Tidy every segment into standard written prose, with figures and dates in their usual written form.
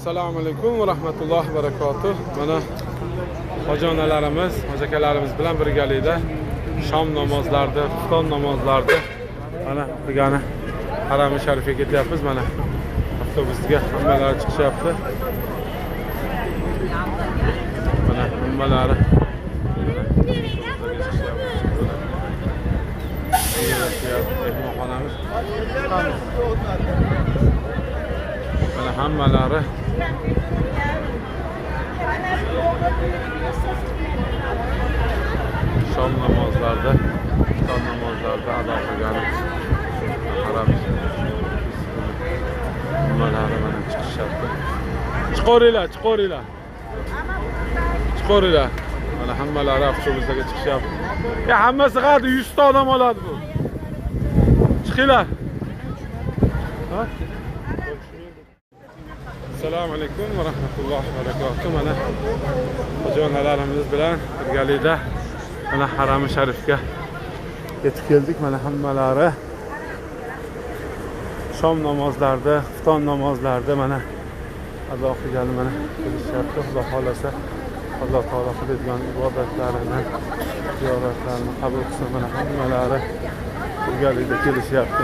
Assalomu alaykum va rahmatullohi va barakatuh. Mana hoji onalarimiz, hoji akalarimiz bilan birgalikda shom namozlarida, xufton namozlarida mana birgani Haram-i Sharifga ketyapmiz. Mana avtobusga hammalari chiqishyapti. Mana hammalari mehmonxonamiz. Mana hammalari shom namozlarida, xufton namozlarida ado qilgan Haram-i hammalari mana chiqishyapti. Chiqoringlar. Mana hammalari avtobusga chiqishyapti. Ya hammasi qadi 100 ta odam oladi bu. Chiqinglar. Ha? Assalomu alaykum va rahmatullohi va barakatuh. Mana hoji onalarimiz bilan birgalikda mana Haram-i Sharifga yetib keldik. Mana hammalari shom namozlarida, xufton namozlarida mana ado qilgan mana kelishyapti. Xudo xolasa Alloh taolo qiladigan ibodatlarini, ziyoratlarini qabul qilsin. Mana hammalari birgalikda kelishyapti.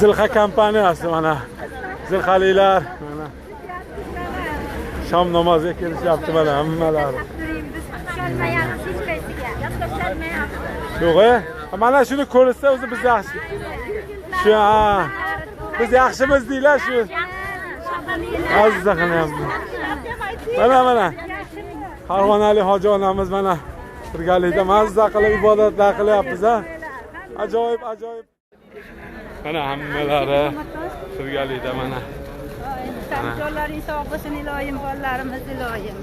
Zilha kompaniyasi mana zilhaliklar mana shom namoziga kelishyapti mana hammalari. Yo'q, mana shuni ko'rsa o'zi biz yaxshi. Shu biz yaxshimiz deylar shu. Azza qilyapmiz. Mana Farg'onali hoji onamiz mana birgalikda mazza qilib ibodatlar qilyapmiz ha. Ajoyib. Mana hammalari birgalikda mana. Jo'llaring sog' bo'lsin iloyim, bolalarimiz iloyim.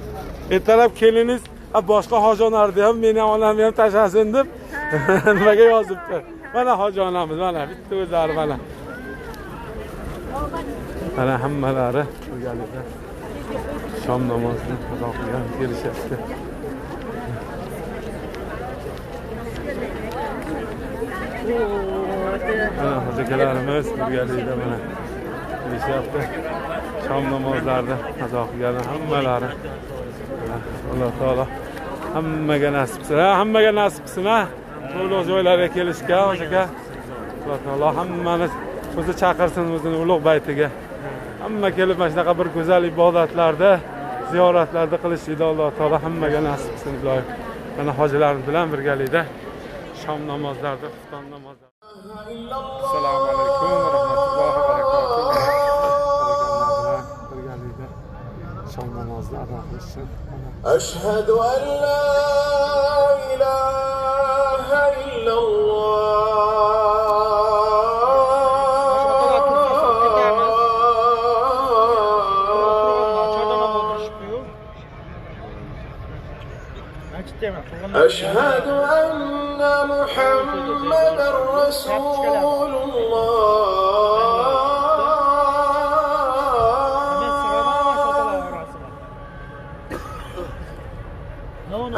Ertalab keliniz boshqa hoji onardi ham meni onamni ham tashlasin deb nimaga yozibdi. Mana hoji onamiz mana bitta o'zlari mana. Mana hammalari birgalikda shom namozini ado qilgan kelishyapti. Mana hoji akalarimiz birgalikda mana kelishyapti. Shom namozlarida ado qilgan hammalari. Alloh taolo hammaga nasib qilsin. Hammaga nasib qilsin ha. Ulug' joylarga kelishga hoji aka. Alloh taolo hammani o'zi chaqirsin o'zini ulug' baytiga. Hamma kelib mana shunaqa bir go'zal ibodatlarda, ziyoratlarda qilishni Alloh taolo hammaga nasib qilsin iloyim. Mana hojilarimiz bilan birgalikda shom namozlarida, xufton namozlarida. Assalomu alaykum va rahmatullohi va barakatuh. Birgalikda shom namozini ado qilishsin. Ashhadu an la ilaha illalloh. أشهد أن محمدا رسول الله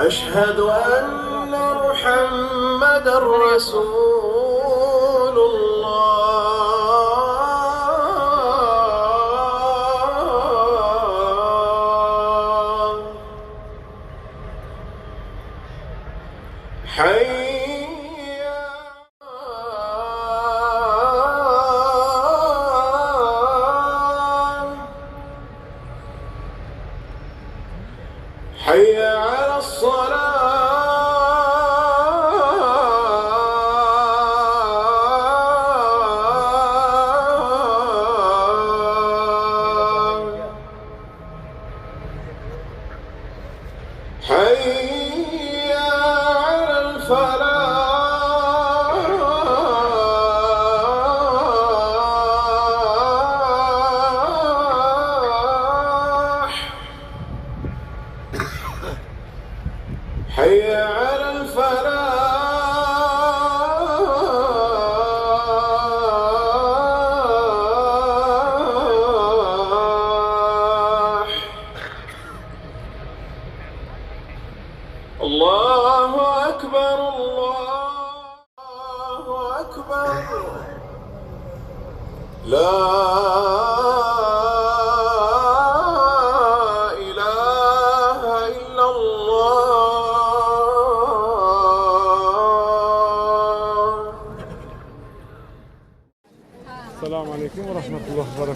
أشهد أن محمدا رسول الله حي على الصلاة حي على الفلاح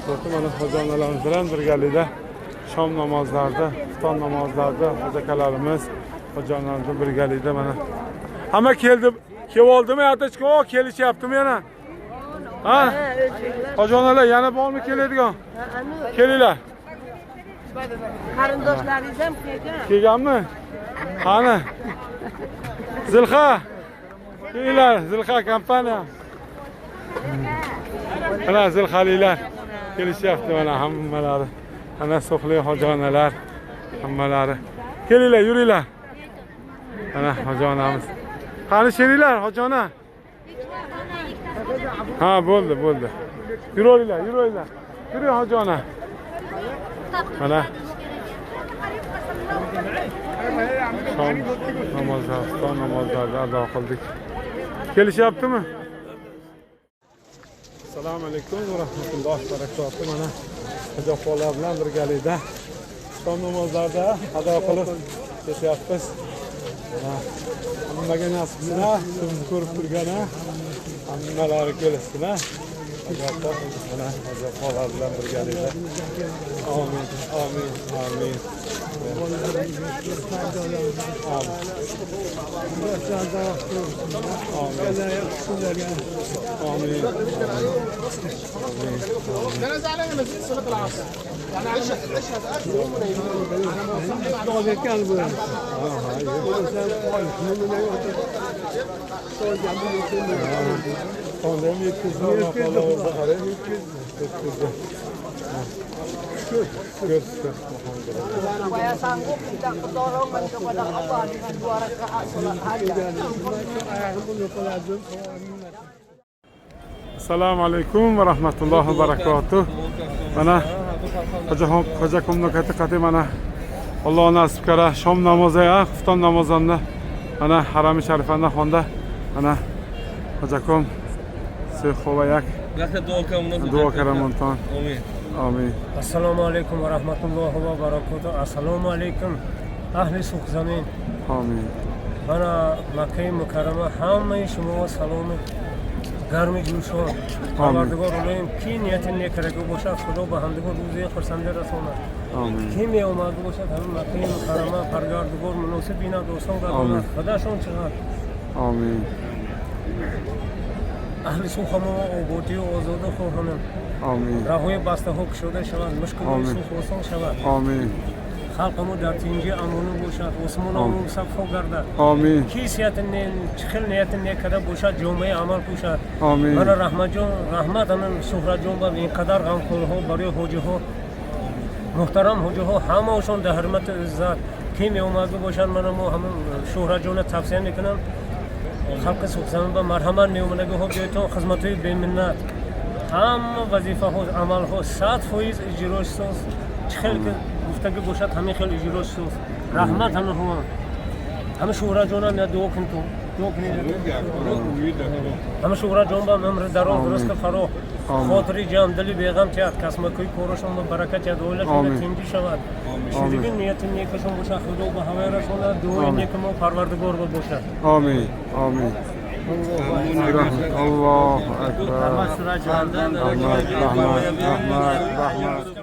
transporti mana xo'jayinlarimiz bilan birgalikda shom namozlarida, xufton namozlarida akalarimiz xo'jayinlarimiz bilan birgalikda mana hamma keldi. Kelib oldimi atachko? Kelishyaptimi yana? Ha? Xo'jayinlar yana bormi keladigan? Kelinglar. Qarindoshlaringiz ham kelgan. Kelganmi? Qani? Zilxa. Kelinglar, Zilxa kompaniya. Mana Zilxalilar kelishyapti mana hammalari. Ana so'xli xo'jayinlar hammalari. Kelinglar, yuringlar. Ana xo'jayinamiz. Qani sheringlar, xo'jayina? Ha, bo'ldi. Yuringlar. Yuring xo'jayina. Mana shom namozlarida ado qildik. Kelishyaptimi? Assalomu alaykum va rahmatullohi va barakatuh. Mana xo'japolar bilan birgalikda shom namozlarida ado qilib ketyapmiz. Hammaga nasibsin, sizni ko'rib turgan hammalari kelsin. Mana xo'japolar bilan birgalikda. Amin. Supaya sanggup tidak pertolongan kepada Allah dengan 2 rakaat salat hajat. Assalomu alaykum va rahmatullohi va barakatuh. Mana xo'jakomni qati mana Alloh nasib qara shom namozi, xufton namozida mana Harami Sharifanda xonda mana xo'jakom Sexovayak duo karamonton. Amin. Assalomu alaykum va rahmatullohi va barakatuh. Assalomu alaykum ahli suq zamin. Amin. Mana Makka mukarrama hamma shuma salom garmi juşon. Parvardigor olayim ki niyetin ne keregi boşa Xudo bahandigor ruzi xursande rasona. Amin. Kim omadi boşa hamma Makka mukarrama parvardigor munosib bina do'ston qardosh Xudoshon chiqar. Amin. ahli suv hamon obodi و آزاده خواهند. آمین. راههای بسته ها کشوده شود، مشکل سوخ آسان شود. آمین. خلقمو در تینجی امانو باشد، آسمانمو صفا گردد. آمین. کیسیت نه چخل نیت نه کده باشد، جامعه عمل باشد. آمین. من رحمت جان، رحمت من شهرت جان با اینقدر غمخوارها برای حاجی ها محترم حاجی ها همه‌شون در حرمت عزت کی می اومده باشن، من همون شهرت جان تفسیر میکنم. خلق سوخزمین با مرحمت می اومده ها بیایتون خدمتوی بی‌منت همه وظیفه ها عمل ها 100% اجراش سوز چخل که گفتگی باشد همه خیلی اجراش سوز رحمت همه ها همه شهرت جان هم دعا کن تو دعا کنید همه شهرت جان با عمر دراز رزق فراخ خاطری جمع دلی بیغم تیاد کسمکوی کورشون با برکت یاد اولشون تینجی شود شیدگی نیت نیکشون باشه خدا با همه رسول دعای نیک ما پروردگار باشه آمین آمین الله اکبر رحمت رحمت رحمت